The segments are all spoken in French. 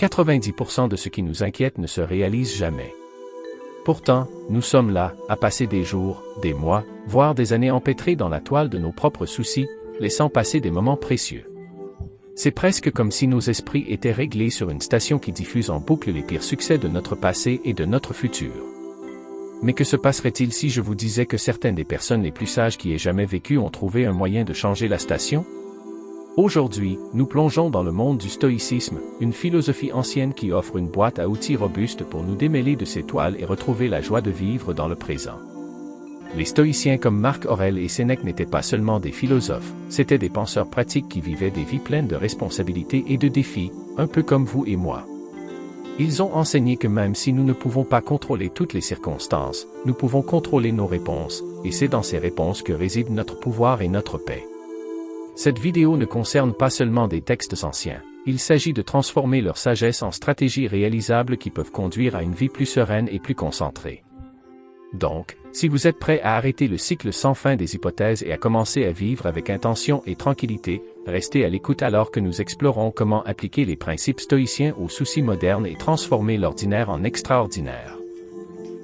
90% de ce qui nous inquiète ne se réalise jamais. Pourtant, nous sommes là, à passer des jours, des mois, voire des années empêtrés dans la toile de nos propres soucis, laissant passer des moments précieux. C'est presque comme si nos esprits étaient réglés sur une station qui diffuse en boucle les pires succès de notre passé et de notre futur. Mais que se passerait-il si je vous disais que certaines des personnes les plus sages qui aient jamais vécu ont trouvé un moyen de changer la station? Aujourd'hui, nous plongeons dans le monde du stoïcisme, une philosophie ancienne qui offre une boîte à outils robuste pour nous démêler de ces toiles et retrouver la joie de vivre dans le présent. Les stoïciens comme Marc Aurèle et Sénèque n'étaient pas seulement des philosophes, c'étaient des penseurs pratiques qui vivaient des vies pleines de responsabilités et de défis, un peu comme vous et moi. Ils ont enseigné que même si nous ne pouvons pas contrôler toutes les circonstances, nous pouvons contrôler nos réponses, et c'est dans ces réponses que réside notre pouvoir et notre paix. Cette vidéo ne concerne pas seulement des textes anciens, il s'agit de transformer leur sagesse en stratégies réalisables qui peuvent conduire à une vie plus sereine et plus concentrée. Donc, si vous êtes prêt à arrêter le cycle sans fin des hypothèses et à commencer à vivre avec intention et tranquillité, restez à l'écoute alors que nous explorons comment appliquer les principes stoïciens aux soucis modernes et transformer l'ordinaire en extraordinaire.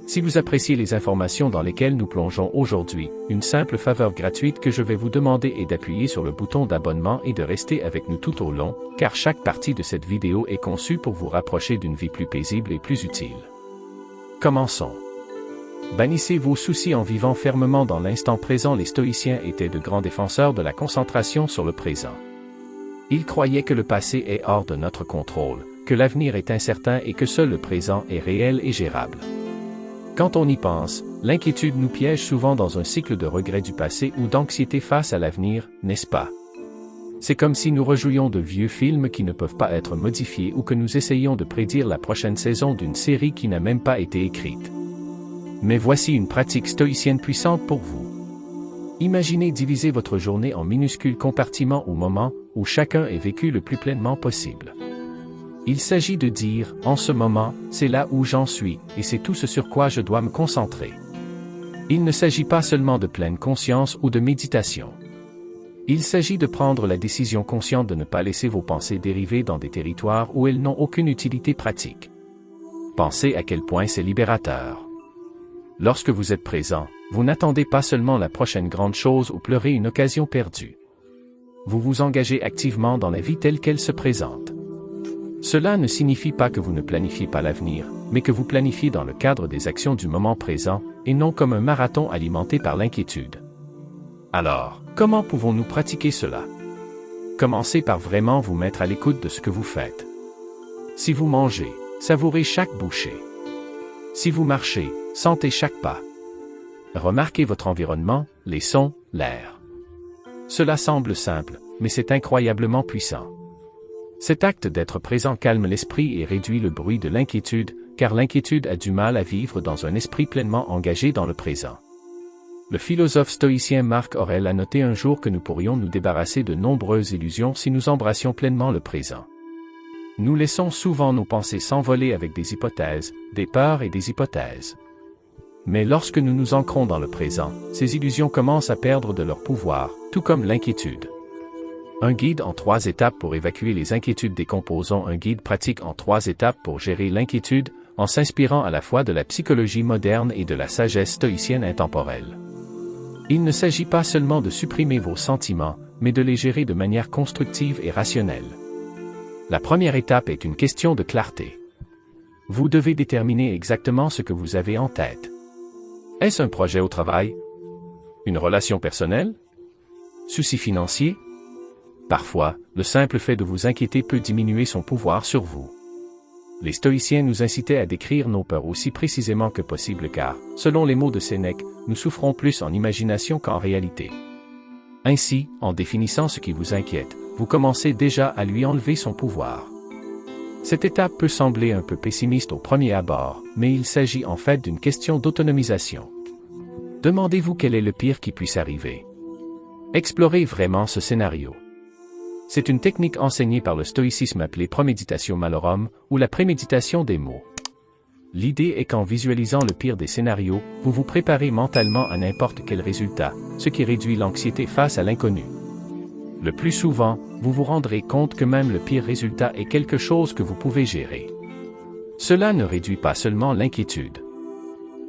Si vous appréciez les informations dans lesquelles nous plongeons aujourd'hui, une simple faveur gratuite que je vais vous demander est d'appuyer sur le bouton d'abonnement et de rester avec nous tout au long, car chaque partie de cette vidéo est conçue pour vous rapprocher d'une vie plus paisible et plus utile. Commençons. Bannissez vos soucis en vivant fermement dans l'instant présent. Les stoïciens étaient de grands défenseurs de la concentration sur le présent. Ils croyaient que le passé est hors de notre contrôle, que l'avenir est incertain et que seul le présent est réel et gérable. Quand on y pense, l'inquiétude nous piège souvent dans un cycle de regrets du passé ou d'anxiété face à l'avenir, n'est-ce pas? C'est comme si nous rejouions de vieux films qui ne peuvent pas être modifiés ou que nous essayions de prédire la prochaine saison d'une série qui n'a même pas été écrite. Mais voici une pratique stoïcienne puissante pour vous. Imaginez diviser votre journée en minuscules compartiments au moment où chacun est vécu le plus pleinement possible. Il s'agit de dire, en ce moment, c'est là où j'en suis, et c'est tout ce sur quoi je dois me concentrer. Il ne s'agit pas seulement de pleine conscience ou de méditation. Il s'agit de prendre la décision consciente de ne pas laisser vos pensées dériver dans des territoires où elles n'ont aucune utilité pratique. Pensez à quel point c'est libérateur. Lorsque vous êtes présent, vous n'attendez pas seulement la prochaine grande chose ou pleurez une occasion perdue. Vous vous engagez activement dans la vie telle qu'elle se présente. Cela ne signifie pas que vous ne planifiez pas l'avenir, mais que vous planifiez dans le cadre des actions du moment présent, et non comme un marathon alimenté par l'inquiétude. Alors, comment pouvons-nous pratiquer cela? Commencez par vraiment vous mettre à l'écoute de ce que vous faites. Si vous mangez, savourez chaque bouchée. Si vous marchez, sentez chaque pas. Remarquez votre environnement, les sons, l'air. Cela semble simple, mais c'est incroyablement puissant. Cet acte d'être présent calme l'esprit et réduit le bruit de l'inquiétude, car l'inquiétude a du mal à vivre dans un esprit pleinement engagé dans le présent. Le philosophe stoïcien Marc Aurèle a noté un jour que nous pourrions nous débarrasser de nombreuses illusions si nous embrassions pleinement le présent. Nous laissons souvent nos pensées s'envoler avec des hypothèses, des peurs et des hypothèses. Mais lorsque nous nous ancrons dans le présent, ces illusions commencent à perdre de leur pouvoir, tout comme l'inquiétude. Un guide en 3 étapes pour évacuer les inquiétudes. Décomposons un guide pratique en 3 étapes pour gérer l'inquiétude, en s'inspirant à la fois de la psychologie moderne et de la sagesse stoïcienne intemporelle. Il ne s'agit pas seulement de supprimer vos sentiments, mais de les gérer de manière constructive et rationnelle. La première étape est une question de clarté. Vous devez déterminer exactement ce que vous avez en tête. Est-ce un projet au travail? Une relation personnelle? Soucis financiers? Parfois, le simple fait de vous inquiéter peut diminuer son pouvoir sur vous. Les stoïciens nous incitaient à décrire nos peurs aussi précisément que possible car, selon les mots de Sénèque, nous souffrons plus en imagination qu'en réalité. Ainsi, en définissant ce qui vous inquiète, vous commencez déjà à lui enlever son pouvoir. Cette étape peut sembler un peu pessimiste au premier abord, mais il s'agit en fait d'une question d'autonomisation. Demandez-vous quel est le pire qui puisse arriver. Explorez vraiment ce scénario. C'est une technique enseignée par le stoïcisme appelée premeditatio malorum, ou la préméditation des maux. L'idée est qu'en visualisant le pire des scénarios, vous vous préparez mentalement à n'importe quel résultat, ce qui réduit l'anxiété face à l'inconnu. Le plus souvent, vous vous rendrez compte que même le pire résultat est quelque chose que vous pouvez gérer. Cela ne réduit pas seulement l'inquiétude.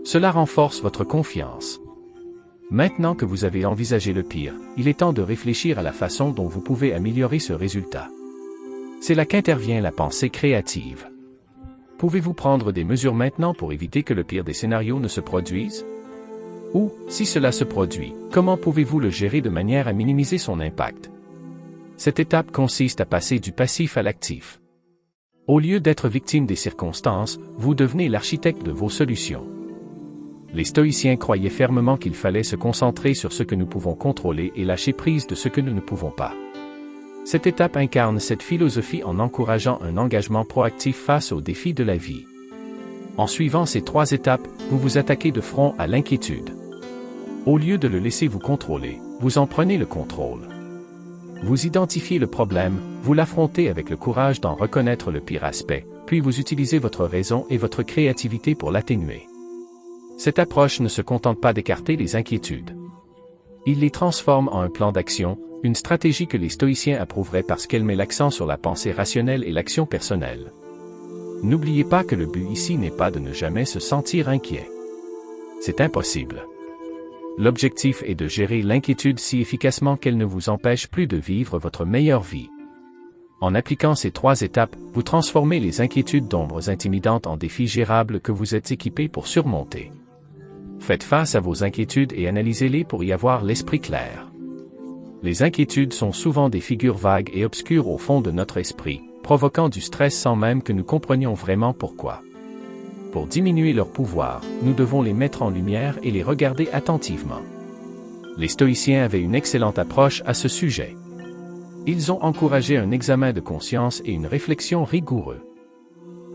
Cela renforce votre confiance. Maintenant que vous avez envisagé le pire, il est temps de réfléchir à la façon dont vous pouvez améliorer ce résultat. C'est là qu'intervient la pensée créative. Pouvez-vous prendre des mesures maintenant pour éviter que le pire des scénarios ne se produise? Ou, si cela se produit, comment pouvez-vous le gérer de manière à minimiser son impact? Cette étape consiste à passer du passif à l'actif. Au lieu d'être victime des circonstances, vous devenez l'architecte de vos solutions. Les stoïciens croyaient fermement qu'il fallait se concentrer sur ce que nous pouvons contrôler et lâcher prise de ce que nous ne pouvons pas. Cette étape incarne cette philosophie en encourageant un engagement proactif face aux défis de la vie. En suivant ces 3 étapes, vous vous attaquez de front à l'inquiétude. Au lieu de le laisser vous contrôler, vous en prenez le contrôle. Vous identifiez le problème, vous l'affrontez avec le courage d'en reconnaître le pire aspect, puis vous utilisez votre raison et votre créativité pour l'atténuer. Cette approche ne se contente pas d'écarter les inquiétudes. Il les transforme en un plan d'action, une stratégie que les stoïciens approuveraient parce qu'elle met l'accent sur la pensée rationnelle et l'action personnelle. N'oubliez pas que le but ici n'est pas de ne jamais se sentir inquiet. C'est impossible. L'objectif est de gérer l'inquiétude si efficacement qu'elle ne vous empêche plus de vivre votre meilleure vie. En appliquant ces 3 étapes, vous transformez les inquiétudes d'ombres intimidantes en défis gérables que vous êtes équipés pour surmonter. Faites face à vos inquiétudes et analysez-les pour y avoir l'esprit clair. Les inquiétudes sont souvent des figures vagues et obscures au fond de notre esprit, provoquant du stress sans même que nous comprenions vraiment pourquoi. Pour diminuer leur pouvoir, nous devons les mettre en lumière et les regarder attentivement. Les stoïciens avaient une excellente approche à ce sujet. Ils ont encouragé un examen de conscience et une réflexion rigoureux.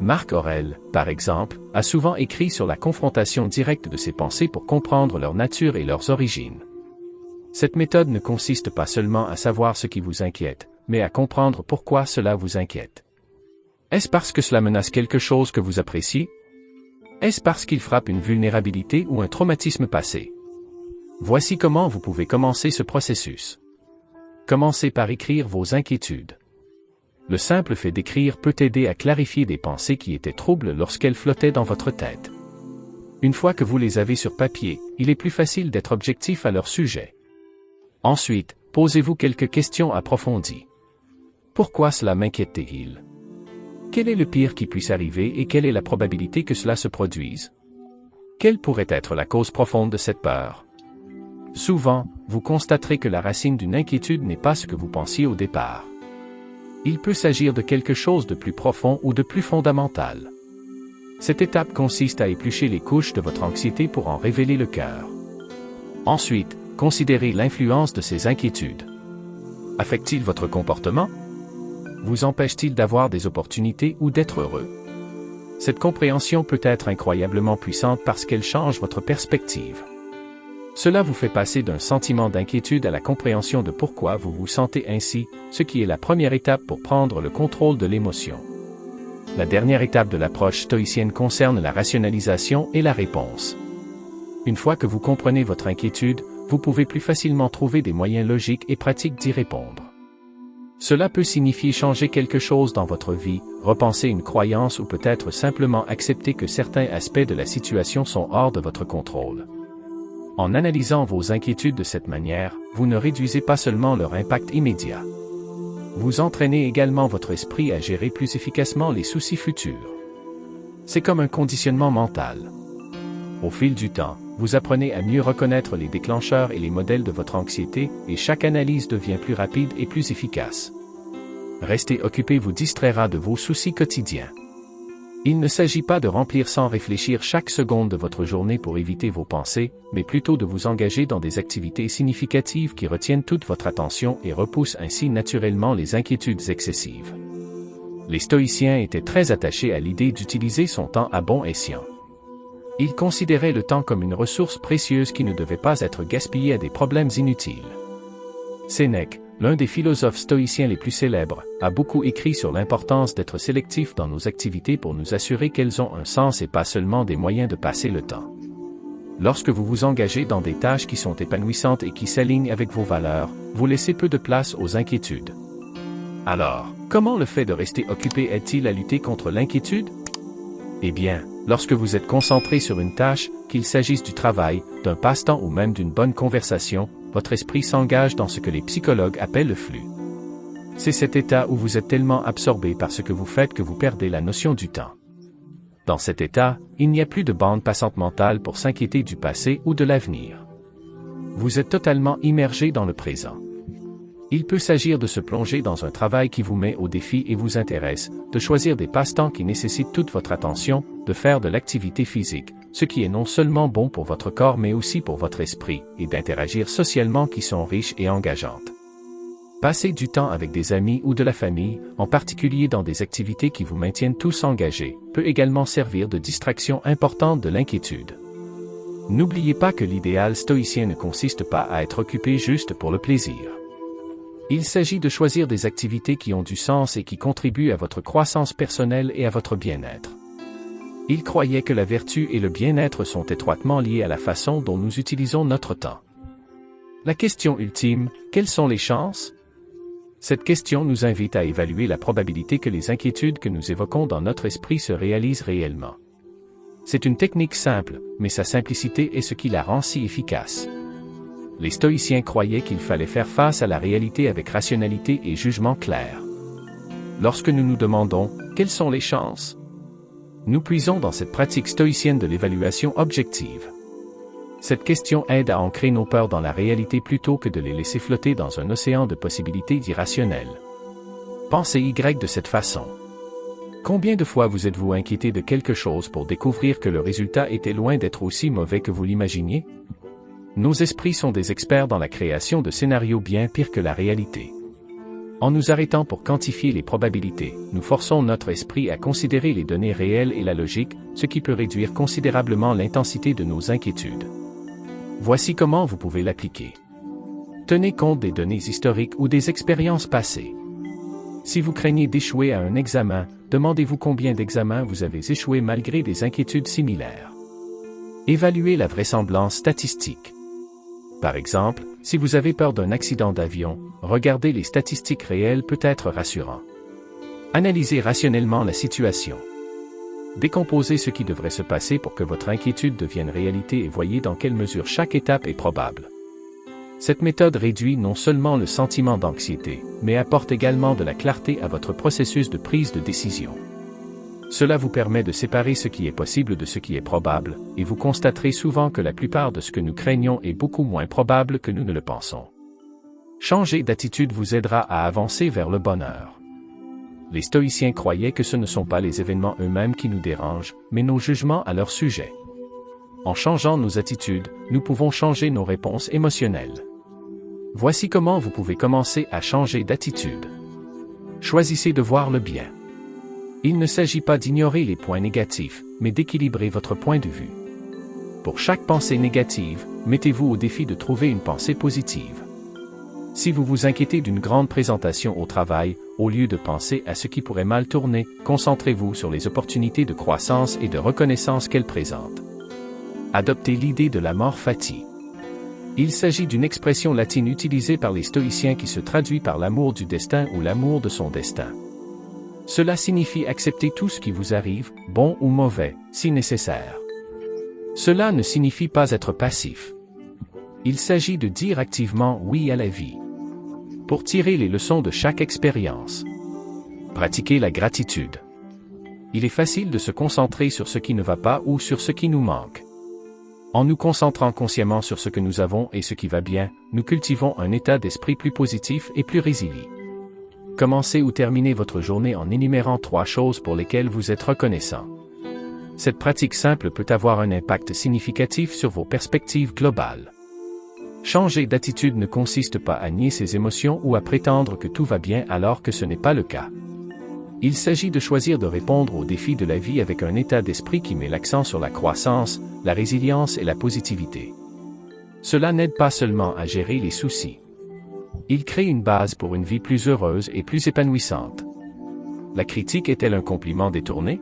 Marc Aurèle, par exemple, a souvent écrit sur la confrontation directe de ses pensées pour comprendre leur nature et leurs origines. Cette méthode ne consiste pas seulement à savoir ce qui vous inquiète, mais à comprendre pourquoi cela vous inquiète. Est-ce parce que cela menace quelque chose que vous appréciez? Est-ce parce qu'il frappe une vulnérabilité ou un traumatisme passé? Voici comment vous pouvez commencer ce processus. Commencez par écrire vos inquiétudes. Le simple fait d'écrire peut aider à clarifier des pensées qui étaient troubles lorsqu'elles flottaient dans votre tête. Une fois que vous les avez sur papier, il est plus facile d'être objectif à leur sujet. Ensuite, posez-vous quelques questions approfondies. Pourquoi cela m'inquiète-t-il? Quel est le pire qui puisse arriver et quelle est la probabilité que cela se produise? Quelle pourrait être la cause profonde de cette peur? Souvent, vous constaterez que la racine d'une inquiétude n'est pas ce que vous pensiez au départ. Il peut s'agir de quelque chose de plus profond ou de plus fondamental. Cette étape consiste à éplucher les couches de votre anxiété pour en révéler le cœur. Ensuite, considérez l'influence de ces inquiétudes. Affectent-ils votre comportement? Vous empêchent-ils d'avoir des opportunités ou d'être heureux? Cette compréhension peut être incroyablement puissante parce qu'elle change votre perspective. Cela vous fait passer d'un sentiment d'inquiétude à la compréhension de pourquoi vous vous sentez ainsi, ce qui est la première étape pour prendre le contrôle de l'émotion. La dernière étape de l'approche stoïcienne concerne la rationalisation et la réponse. Une fois que vous comprenez votre inquiétude, vous pouvez plus facilement trouver des moyens logiques et pratiques d'y répondre. Cela peut signifier changer quelque chose dans votre vie, repenser une croyance ou peut-être simplement accepter que certains aspects de la situation sont hors de votre contrôle. En analysant vos inquiétudes de cette manière, vous ne réduisez pas seulement leur impact immédiat. Vous entraînez également votre esprit à gérer plus efficacement les soucis futurs. C'est comme un conditionnement mental. Au fil du temps, vous apprenez à mieux reconnaître les déclencheurs et les modèles de votre anxiété, et chaque analyse devient plus rapide et plus efficace. Rester occupé vous distraira de vos soucis quotidiens. Il ne s'agit pas de remplir sans réfléchir chaque seconde de votre journée pour éviter vos pensées, mais plutôt de vous engager dans des activités significatives qui retiennent toute votre attention et repoussent ainsi naturellement les inquiétudes excessives. Les stoïciens étaient très attachés à l'idée d'utiliser son temps à bon escient. Ils considéraient le temps comme une ressource précieuse qui ne devait pas être gaspillée à des problèmes inutiles. Sénèque, l'un des philosophes stoïciens les plus célèbres, a beaucoup écrit sur l'importance d'être sélectif dans nos activités pour nous assurer qu'elles ont un sens et pas seulement des moyens de passer le temps. Lorsque vous vous engagez dans des tâches qui sont épanouissantes et qui s'alignent avec vos valeurs, vous laissez peu de place aux inquiétudes. Alors, comment le fait de rester occupé aide-t-il à lutter contre l'inquiétude? Eh bien, lorsque vous êtes concentré sur une tâche, qu'il s'agisse du travail, d'un passe-temps ou même d'une bonne conversation, votre esprit s'engage dans ce que les psychologues appellent le flux. C'est cet état où vous êtes tellement absorbé par ce que vous faites que vous perdez la notion du temps. Dans cet état, il n'y a plus de bande passante mentale pour s'inquiéter du passé ou de l'avenir. Vous êtes totalement immergé dans le présent. Il peut s'agir de se plonger dans un travail qui vous met au défi et vous intéresse, de choisir des passe-temps qui nécessitent toute votre attention, de faire de l'activité physique, ce qui est non seulement bon pour votre corps mais aussi pour votre esprit, et d'interagir socialement qui sont riches et engageantes. Passer du temps avec des amis ou de la famille, en particulier dans des activités qui vous maintiennent tous engagés, peut également servir de distraction importante de l'inquiétude. N'oubliez pas que l'idéal stoïcien ne consiste pas à être occupé juste pour le plaisir. Il s'agit de choisir des activités qui ont du sens et qui contribuent à votre croissance personnelle et à votre bien-être. Il croyait que la vertu et le bien-être sont étroitement liés à la façon dont nous utilisons notre temps. La question ultime, quelles sont les chances? Cette question nous invite à évaluer la probabilité que les inquiétudes que nous évoquons dans notre esprit se réalisent réellement. C'est une technique simple, mais sa simplicité est ce qui la rend si efficace. Les stoïciens croyaient qu'il fallait faire face à la réalité avec rationalité et jugement clair. Lorsque nous nous demandons « Quelles sont les chances ?», nous puisons dans cette pratique stoïcienne de l'évaluation objective. Cette question aide à ancrer nos peurs dans la réalité plutôt que de les laisser flotter dans un océan de possibilités irrationnelles. Pensez Y de cette façon. Combien de fois vous êtes-vous inquiété de quelque chose pour découvrir que le résultat était loin d'être aussi mauvais que vous l'imaginiez? Nos esprits sont des experts dans la création de scénarios bien pires que la réalité. En nous arrêtant pour quantifier les probabilités, nous forçons notre esprit à considérer les données réelles et la logique, ce qui peut réduire considérablement l'intensité de nos inquiétudes. Voici comment vous pouvez l'appliquer. Tenez compte des données historiques ou des expériences passées. Si vous craignez d'échouer à un examen, demandez-vous combien d'examens vous avez échoué malgré des inquiétudes similaires. Évaluez la vraisemblance statistique. Par exemple, si vous avez peur d'un accident d'avion, regarder les statistiques réelles peut être rassurant. Analysez rationnellement la situation. Décomposez ce qui devrait se passer pour que votre inquiétude devienne réalité et voyez dans quelle mesure chaque étape est probable. Cette méthode réduit non seulement le sentiment d'anxiété, mais apporte également de la clarté à votre processus de prise de décision. Cela vous permet de séparer ce qui est possible de ce qui est probable, et vous constaterez souvent que la plupart de ce que nous craignons est beaucoup moins probable que nous ne le pensons. Changer d'attitude vous aidera à avancer vers le bonheur. Les stoïciens croyaient que ce ne sont pas les événements eux-mêmes qui nous dérangent, mais nos jugements à leur sujet. En changeant nos attitudes, nous pouvons changer nos réponses émotionnelles. Voici comment vous pouvez commencer à changer d'attitude. Choisissez de voir le bien. Il ne s'agit pas d'ignorer les points négatifs, mais d'équilibrer votre point de vue. Pour chaque pensée négative, mettez-vous au défi de trouver une pensée positive. Si vous vous inquiétez d'une grande présentation au travail, au lieu de penser à ce qui pourrait mal tourner, concentrez-vous sur les opportunités de croissance et de reconnaissance qu'elle présente. Adoptez l'idée de l'amor fati. Il s'agit d'une expression latine utilisée par les stoïciens qui se traduit par l'amour du destin ou l'amour de son destin. Cela signifie accepter tout ce qui vous arrive, bon ou mauvais, si nécessaire. Cela ne signifie pas être passif. Il s'agit de dire activement oui à la vie. Pour tirer les leçons de chaque expérience. Pratiquez la gratitude. Il est facile de se concentrer sur ce qui ne va pas ou sur ce qui nous manque. En nous concentrant consciemment sur ce que nous avons et ce qui va bien, nous cultivons un état d'esprit plus positif et plus résilient. Commencez ou terminez votre journée en énumérant 3 choses pour lesquelles vous êtes reconnaissant. Cette pratique simple peut avoir un impact significatif sur vos perspectives globales. Changer d'attitude ne consiste pas à nier ses émotions ou à prétendre que tout va bien alors que ce n'est pas le cas. Il s'agit de choisir de répondre aux défis de la vie avec un état d'esprit qui met l'accent sur la croissance, la résilience et la positivité. Cela n'aide pas seulement à gérer les soucis. Il crée une base pour une vie plus heureuse et plus épanouissante. La critique est-elle un compliment détourné?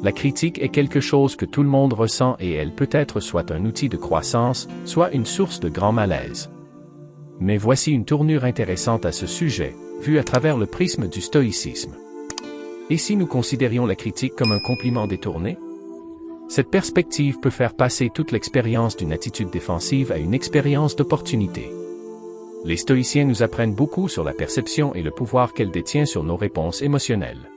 La critique est quelque chose que tout le monde ressent et elle peut être soit un outil de croissance, soit une source de grand malaise. Mais voici une tournure intéressante à ce sujet, vue à travers le prisme du stoïcisme. Et si nous considérions la critique comme un compliment détourné? Cette perspective peut faire passer toute l'expérience d'une attitude défensive à une expérience d'opportunité. Les stoïciens nous apprennent beaucoup sur la perception et le pouvoir qu'elle détient sur nos réponses émotionnelles.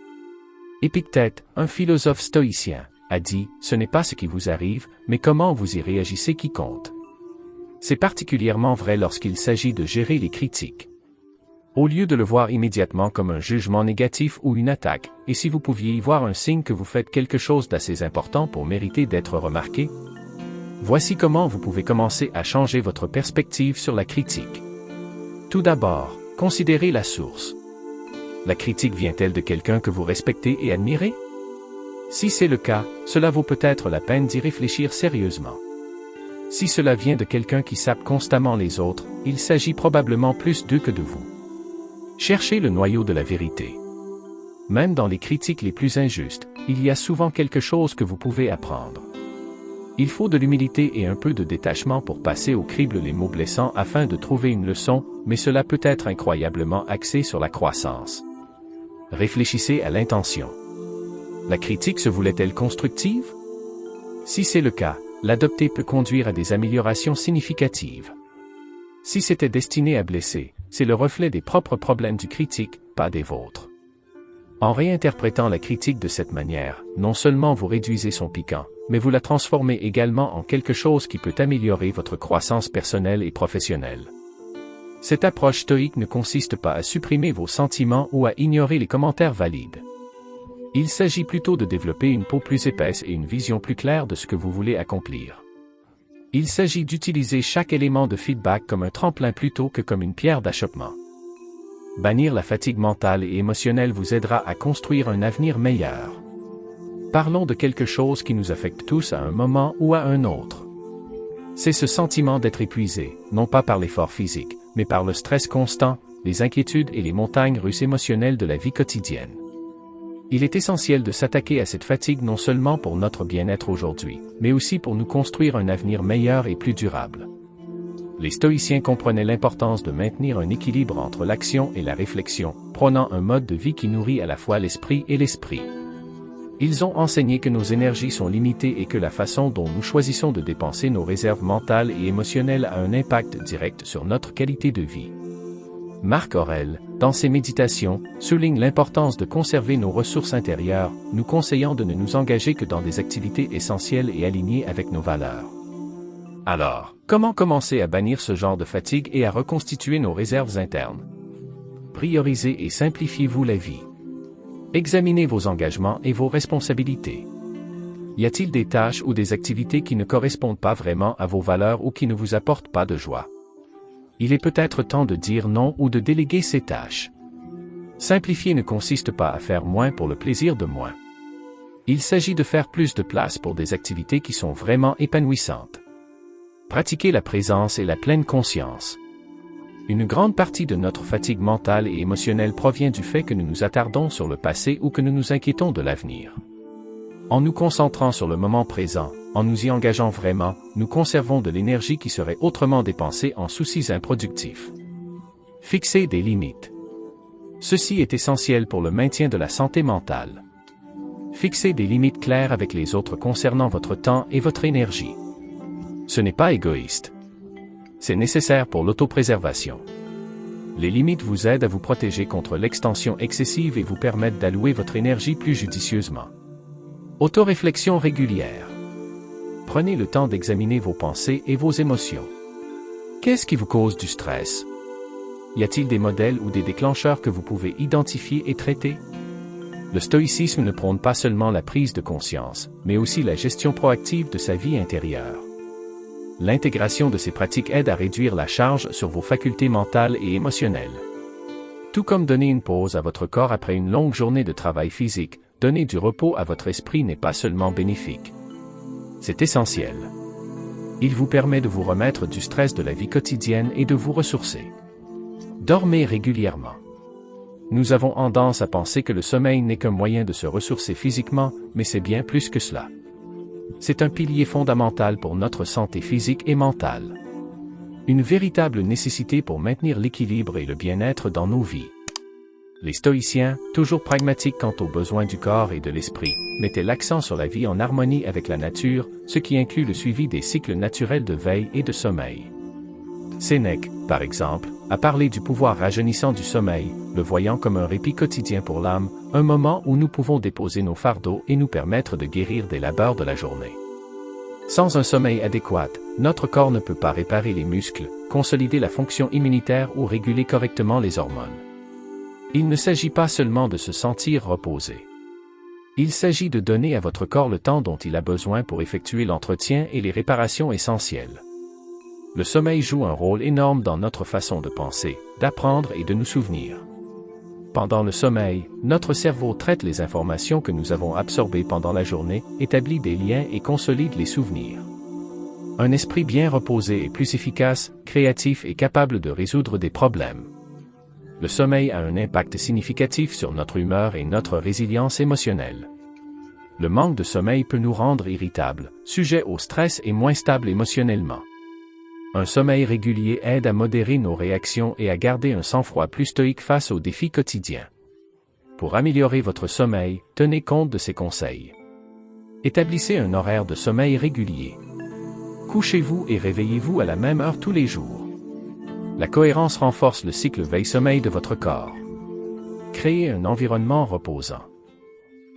Épictète, un philosophe stoïcien, a dit « Ce n'est pas ce qui vous arrive, mais comment vous y réagissez qui compte ». C'est particulièrement vrai lorsqu'il s'agit de gérer les critiques. Au lieu de le voir immédiatement comme un jugement négatif ou une attaque, et si vous pouviez y voir un signe que vous faites quelque chose d'assez important pour mériter d'être remarqué, voici comment vous pouvez commencer à changer votre perspective sur la critique. Tout d'abord, considérez la source. La critique vient-elle de quelqu'un que vous respectez et admirez? Si c'est le cas, cela vaut peut-être la peine d'y réfléchir sérieusement. Si cela vient de quelqu'un qui sape constamment les autres, il s'agit probablement plus d'eux que de vous. Cherchez le noyau de la vérité. Même dans les critiques les plus injustes, il y a souvent quelque chose que vous pouvez apprendre. Il faut de l'humilité et un peu de détachement pour passer au crible les mots blessants afin de trouver une leçon, mais cela peut être incroyablement axé sur la croissance. Réfléchissez à l'intention. La critique se voulait-elle constructive? Si c'est le cas, l'adopter peut conduire à des améliorations significatives. Si c'était destiné à blesser, c'est le reflet des propres problèmes du critique, pas des vôtres. En réinterprétant la critique de cette manière, non seulement vous réduisez son piquant, mais vous la transformez également en quelque chose qui peut améliorer votre croissance personnelle et professionnelle. Cette approche stoïque ne consiste pas à supprimer vos sentiments ou à ignorer les commentaires valides. Il s'agit plutôt de développer une peau plus épaisse et une vision plus claire de ce que vous voulez accomplir. Il s'agit d'utiliser chaque élément de feedback comme un tremplin plutôt que comme une pierre d'achoppement. Bannir la fatigue mentale et émotionnelle vous aidera à construire un avenir meilleur. Parlons de quelque chose qui nous affecte tous à un moment ou à un autre. C'est ce sentiment d'être épuisé, non pas par l'effort physique, mais par le stress constant, les inquiétudes et les montagnes russes émotionnelles de la vie quotidienne. Il est essentiel de s'attaquer à cette fatigue non seulement pour notre bien-être aujourd'hui, mais aussi pour nous construire un avenir meilleur et plus durable. Les stoïciens comprenaient l'importance de maintenir un équilibre entre l'action et la réflexion, prônant un mode de vie qui nourrit à la fois l'esprit et l'esprit. Ils ont enseigné que nos énergies sont limitées et que la façon dont nous choisissons de dépenser nos réserves mentales et émotionnelles a un impact direct sur notre qualité de vie. Marc Aurèle, dans ses méditations, souligne l'importance de conserver nos ressources intérieures, nous conseillant de ne nous engager que dans des activités essentielles et alignées avec nos valeurs. Alors, comment commencer à bannir ce genre de fatigue et à reconstituer nos réserves internes? Priorisez et simplifiez-vous la vie. Examinez vos engagements et vos responsabilités. Y a-t-il des tâches ou des activités qui ne correspondent pas vraiment à vos valeurs ou qui ne vous apportent pas de joie? Il est peut-être temps de dire non ou de déléguer ces tâches. Simplifier ne consiste pas à faire moins pour le plaisir de moins. Il s'agit de faire plus de place pour des activités qui sont vraiment épanouissantes. Pratiquez la présence et la pleine conscience. Une grande partie de notre fatigue mentale et émotionnelle provient du fait que nous nous attardons sur le passé ou que nous nous inquiétons de l'avenir. En nous concentrant sur le moment présent, en nous y engageant vraiment, nous conservons de l'énergie qui serait autrement dépensée en soucis improductifs. Fixez des limites. Ceci est essentiel pour le maintien de la santé mentale. Fixez des limites claires avec les autres concernant votre temps et votre énergie. Ce n'est pas égoïste. C'est nécessaire pour l'autopréservation. Les limites vous aident à vous protéger contre l'extension excessive et vous permettent d'allouer votre énergie plus judicieusement. Autoréflexion régulière. Prenez le temps d'examiner vos pensées et vos émotions. Qu'est-ce qui vous cause du stress? Y a-t-il des modèles ou des déclencheurs que vous pouvez identifier et traiter? Le stoïcisme ne prône pas seulement la prise de conscience, mais aussi la gestion proactive de sa vie intérieure. L'intégration de ces pratiques aide à réduire la charge sur vos facultés mentales et émotionnelles. Tout comme donner une pause à votre corps après une longue journée de travail physique, donner du repos à votre esprit n'est pas seulement bénéfique. C'est essentiel. Il vous permet de vous remettre du stress de la vie quotidienne et de vous ressourcer. Dormez régulièrement. Nous avons tendance à penser que le sommeil n'est qu'un moyen de se ressourcer physiquement, mais c'est bien plus que cela. C'est un pilier fondamental pour notre santé physique et mentale. Une véritable nécessité pour maintenir l'équilibre et le bien-être dans nos vies. Les stoïciens, toujours pragmatiques quant aux besoins du corps et de l'esprit, mettaient l'accent sur la vie en harmonie avec la nature, ce qui inclut le suivi des cycles naturels de veille et de sommeil. Sénèque, par exemple, a parlé du pouvoir rajeunissant du sommeil, le voyant comme un répit quotidien pour l'âme, un moment où nous pouvons déposer nos fardeaux et nous permettre de guérir des labeurs de la journée. Sans un sommeil adéquat, notre corps ne peut pas réparer les muscles, consolider la fonction immunitaire ou réguler correctement les hormones. Il ne s'agit pas seulement de se sentir reposé. Il s'agit de donner à votre corps le temps dont il a besoin pour effectuer l'entretien et les réparations essentielles. Le sommeil joue un rôle énorme dans notre façon de penser, d'apprendre et de nous souvenir. Pendant le sommeil, notre cerveau traite les informations que nous avons absorbées pendant la journée, établit des liens et consolide les souvenirs. Un esprit bien reposé est plus efficace, créatif et capable de résoudre des problèmes. Le sommeil a un impact significatif sur notre humeur et notre résilience émotionnelle. Le manque de sommeil peut nous rendre irritables, sujets au stress et moins stables émotionnellement. Un sommeil régulier aide à modérer nos réactions et à garder un sang-froid plus stoïque face aux défis quotidiens. Pour améliorer votre sommeil, tenez compte de ces conseils. Établissez un horaire de sommeil régulier. Couchez-vous et réveillez-vous à la même heure tous les jours. La cohérence renforce le cycle veille-sommeil de votre corps. Créez un environnement reposant.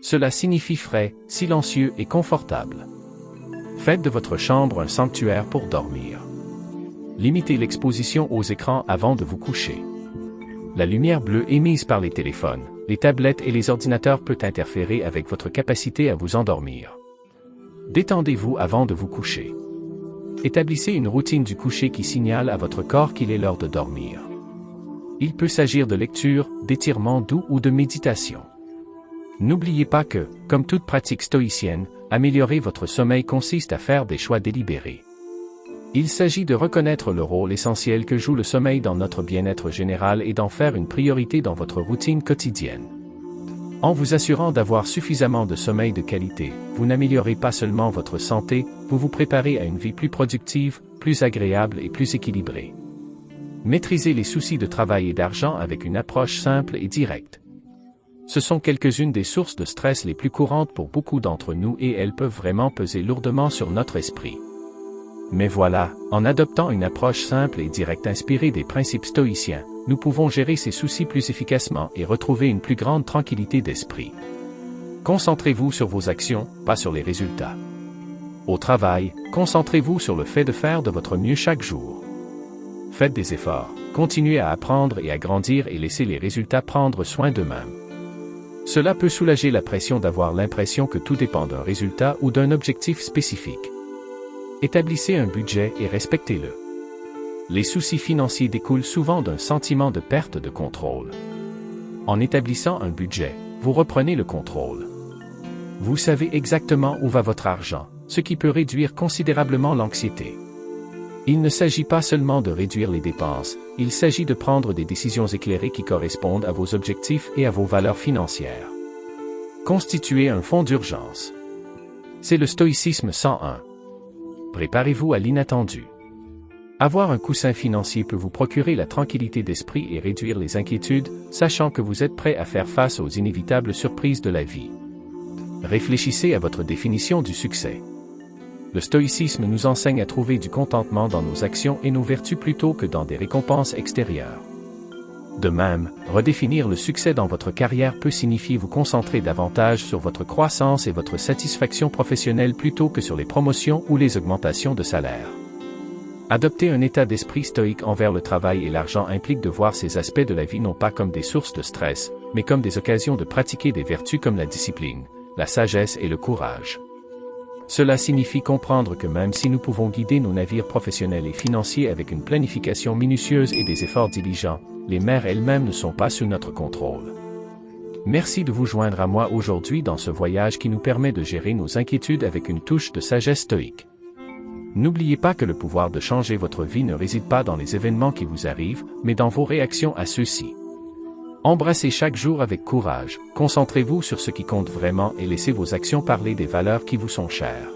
Cela signifie frais, silencieux et confortable. Faites de votre chambre un sanctuaire pour dormir. Limitez l'exposition aux écrans avant de vous coucher. La lumière bleue émise par les téléphones, les tablettes et les ordinateurs peut interférer avec votre capacité à vous endormir. Détendez-vous avant de vous coucher. Établissez une routine du coucher qui signale à votre corps qu'il est l'heure de dormir. Il peut s'agir de lecture, d'étirement doux ou de méditation. N'oubliez pas que, comme toute pratique stoïcienne, améliorer votre sommeil consiste à faire des choix délibérés. Il s'agit de reconnaître le rôle essentiel que joue le sommeil dans notre bien-être général et d'en faire une priorité dans votre routine quotidienne. En vous assurant d'avoir suffisamment de sommeil de qualité, vous n'améliorez pas seulement votre santé, vous vous préparez à une vie plus productive, plus agréable et plus équilibrée. Maîtrisez les soucis de travail et d'argent avec une approche simple et directe. Ce sont quelques-unes des sources de stress les plus courantes pour beaucoup d'entre nous et elles peuvent vraiment peser lourdement sur notre esprit. Mais voilà, en adoptant une approche simple et directe inspirée des principes stoïciens, nous pouvons gérer ces soucis plus efficacement et retrouver une plus grande tranquillité d'esprit. Concentrez-vous sur vos actions, pas sur les résultats. Au travail, concentrez-vous sur le fait de faire de votre mieux chaque jour. Faites des efforts, continuez à apprendre et à grandir et laissez les résultats prendre soin d'eux-mêmes. Cela peut soulager la pression d'avoir l'impression que tout dépend d'un résultat ou d'un objectif spécifique. Établissez un budget et respectez-le. Les soucis financiers découlent souvent d'un sentiment de perte de contrôle. En établissant un budget, vous reprenez le contrôle. Vous savez exactement où va votre argent, ce qui peut réduire considérablement l'anxiété. Il ne s'agit pas seulement de réduire les dépenses, il s'agit de prendre des décisions éclairées qui correspondent à vos objectifs et à vos valeurs financières. Constituez un fonds d'urgence. C'est le stoïcisme 101. Préparez-vous à l'inattendu. Avoir un coussin financier peut vous procurer la tranquillité d'esprit et réduire les inquiétudes, sachant que vous êtes prêt à faire face aux inévitables surprises de la vie. Réfléchissez à votre définition du succès. Le stoïcisme nous enseigne à trouver du contentement dans nos actions et nos vertus plutôt que dans des récompenses extérieures. De même, redéfinir le succès dans votre carrière peut signifier vous concentrer davantage sur votre croissance et votre satisfaction professionnelle plutôt que sur les promotions ou les augmentations de salaire. Adopter un état d'esprit stoïque envers le travail et l'argent implique de voir ces aspects de la vie non pas comme des sources de stress, mais comme des occasions de pratiquer des vertus comme la discipline, la sagesse et le courage. Cela signifie comprendre que même si nous pouvons guider nos navires professionnels et financiers avec une planification minutieuse et des efforts diligents, les mers elles-mêmes ne sont pas sous notre contrôle. Merci de vous joindre à moi aujourd'hui dans ce voyage qui nous permet de gérer nos inquiétudes avec une touche de sagesse stoïque. N'oubliez pas que le pouvoir de changer votre vie ne réside pas dans les événements qui vous arrivent, mais dans vos réactions à ceux-ci. Embrassez chaque jour avec courage, concentrez-vous sur ce qui compte vraiment et laissez vos actions parler des valeurs qui vous sont chères.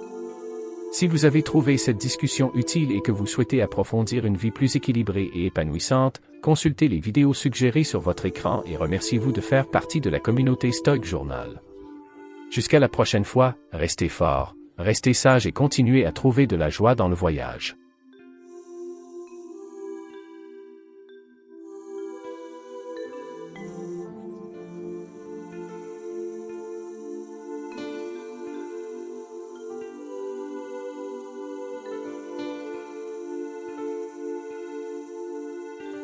Si vous avez trouvé cette discussion utile et que vous souhaitez approfondir une vie plus équilibrée et épanouissante, consultez les vidéos suggérées sur votre écran et remerciez-vous de faire partie de la communauté Stoic Journal. Jusqu'à la prochaine fois, restez forts, restez sages et continuez à trouver de la joie dans le voyage.